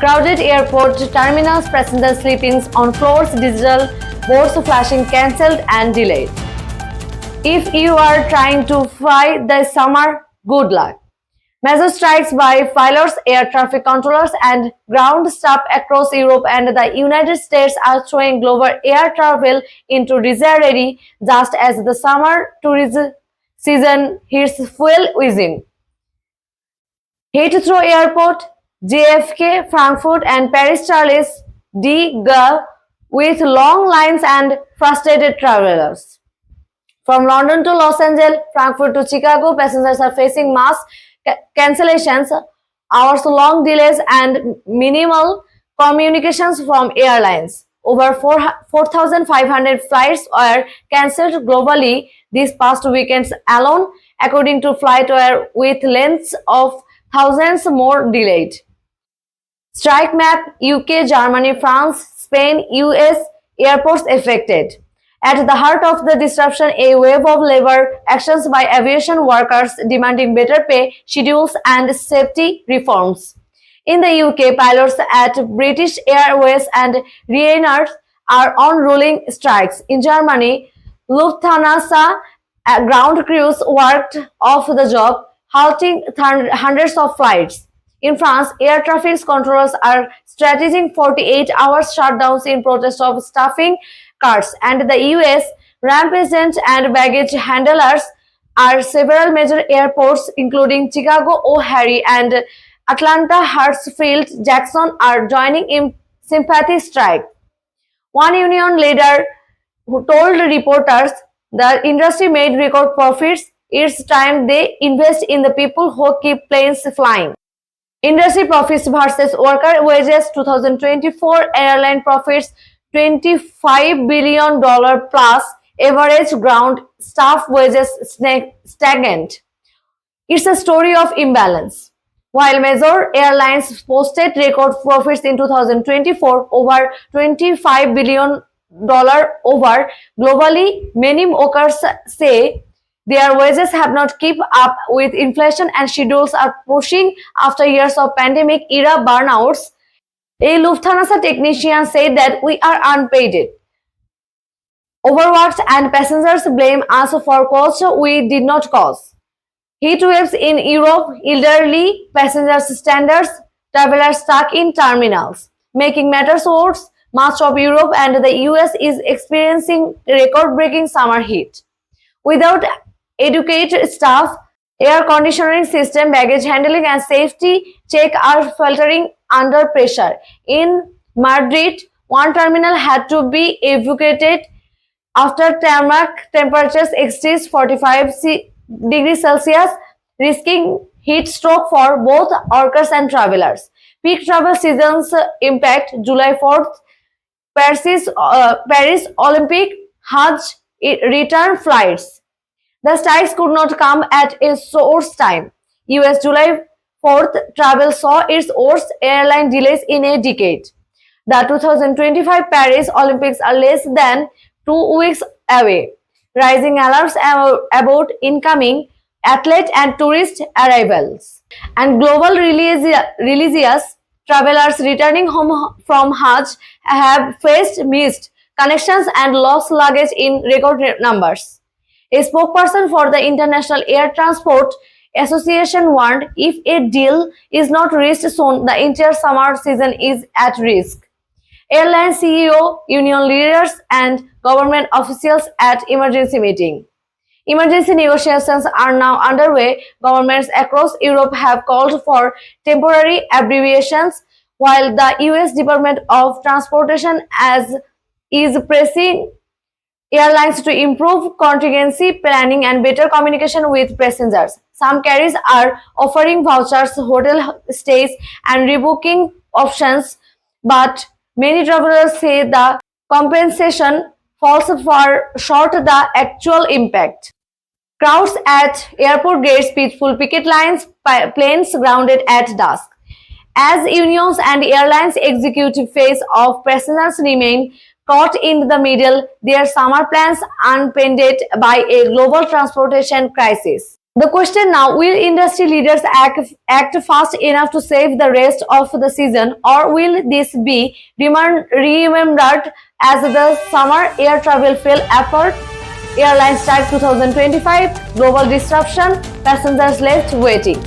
Crowded airport terminals, passengers sleeping on floors, digital boards flashing cancelled and delayed. If you are trying to fly this summer, good luck. Major strikes by pilots, air traffic controllers, and ground staff across Europe and the United States are throwing global air travel into disarray just as the summer tourism season hits full whizzing. Heathrow Airport, JFK, Frankfurt, and Paris-CDG with long lines and frustrated travelers. From London to Los Angeles, Frankfurt to Chicago, passengers are facing mass cancellations, hours-long delays, and minimal communications from airlines. Over 4,500 flights were cancelled globally these past weekends alone, according to FlightAware, with lengths of thousands more delayed. Strike map: UK, Germany, France, Spain, US airports affected. At the heart of the disruption, a wave of labor actions by aviation workers demanding better pay, schedules, and safety reforms. In the UK, pilots at British Airways and Ryanair are on rolling strikes. In Germany, Lufthansa ground crews worked off the job, halting hundreds of flights. In France, air traffic controllers are staging 48-hour shutdowns in protest of staffing cuts, and the US, rampagent and baggage handlers are several major airports, including Chicago O'Hare and Atlanta Hartsfield Jackson, are joining in sympathy strike. One union leader who told reporters the industry made record profits. It's time they invest in the people who keep planes flying. Industry profits versus worker wages. 2024 airline profits $25 billion plus, average ground staff wages stagnant. It's a story of imbalance. While major airlines posted record profits in 2024, over $25 billion over globally, many workers say their wages have not kept up with inflation and schedules are pushing after years of pandemic-era burnouts. A Lufthansa technician said that we are unpaid, overworked, and passengers blame us for costs we did not cause. Heat waves in Europe, elderly passengers, standards, travelers stuck in terminals. Making matters worse, much of Europe and the US is experiencing record-breaking summer heat. Without educated staff, air conditioning system, baggage handling, and safety check are faltering under pressure. In Madrid, one terminal had to be evacuated after tarmac temperatures exceed 45 degrees Celsius, risking heat stroke for both workers and travelers. Peak travel seasons impact: July 4th, Paris Olympic, Hajj return flights. The strikes could not come at a source time. US July 4th travel saw its worst airline delays in a decade. The 2025 Paris Olympics are less than 2 weeks away. Rising alarms about incoming athlete and tourist arrivals. And global religious travelers returning home from Hajj have faced missed connections and lost luggage in record numbers. A spokesperson for the International Air Transport Association warned if a deal is not reached soon, the entire summer season is at risk. Airline CEO, union leaders, and government officials at emergency meeting. Emergency negotiations are now underway. Governments across Europe have called for temporary abbreviations, while the US Department of Transportation is pressing airlines to improve contingency planning and better communication with passengers. Some carriers are offering vouchers, hotel stays, and rebooking options, but many travelers say the compensation falls far short of the actual impact. Crowds at airport gates, peaceful picket lines, planes grounded at dusk. As unions and airlines executive phase of passengers remain caught in the middle, their summer plans unpinned by a global transportation crisis. The question now, will industry leaders act fast enough to save the rest of the season, or will this be remembered as the summer air travel fell apart? Airline strike 2025, global disruption, passengers left waiting.